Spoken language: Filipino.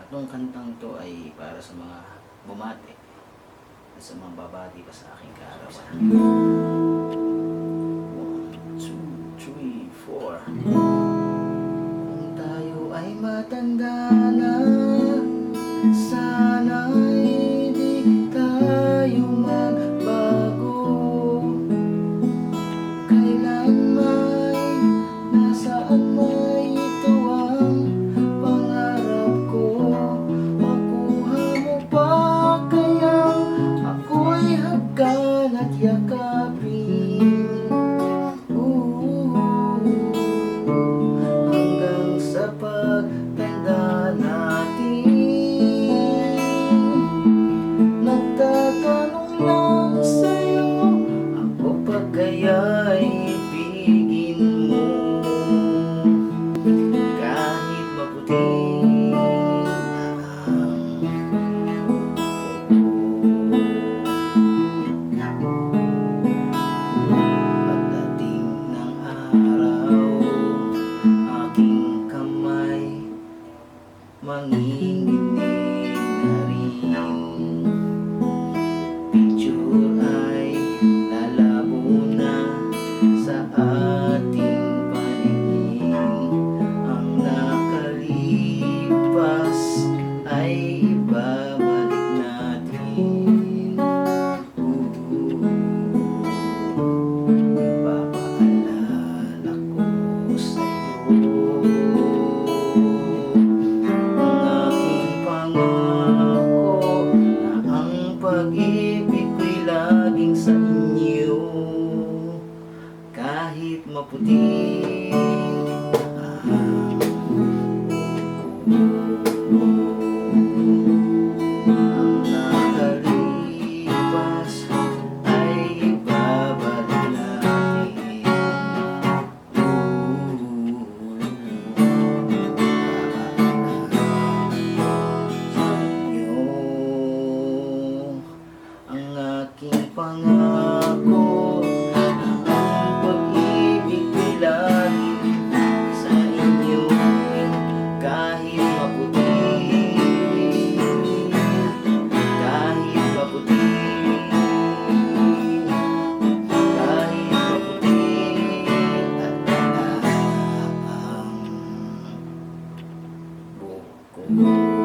Itong kantang to ay para sa mga bumati at sa mga babati pa sa aking kaarawan. 1, 2, 3, 4. Kung tayo ay matanda na, sana'y di tayo magbago. Kailan may nasaan may ito ang pangarap ko. Makuha mo pa kayang ako'y hagkan at yakapin. Hanggang sa pagtanda natin, nagtatanong lang sa'yo, ako pa kaya'y ibigin mo? Kahit maputing pagdating ng araw, aking kamay manginginig na rin. Picture ay lalabo na sa ating paningin. Ang nakalipas ay ibabalik natin. Ipapaalala ko sa'yo ang aking pangako na ang pag-ibig ko'y laging sa inyo. Kahit maputi ang nakalipas ay ibabalik natin. Ang aking pangako na ang pag-ibig ko'y laging sa inyo. Kahit maputi, kahit maputi, kahit maputi at ang buhok ko.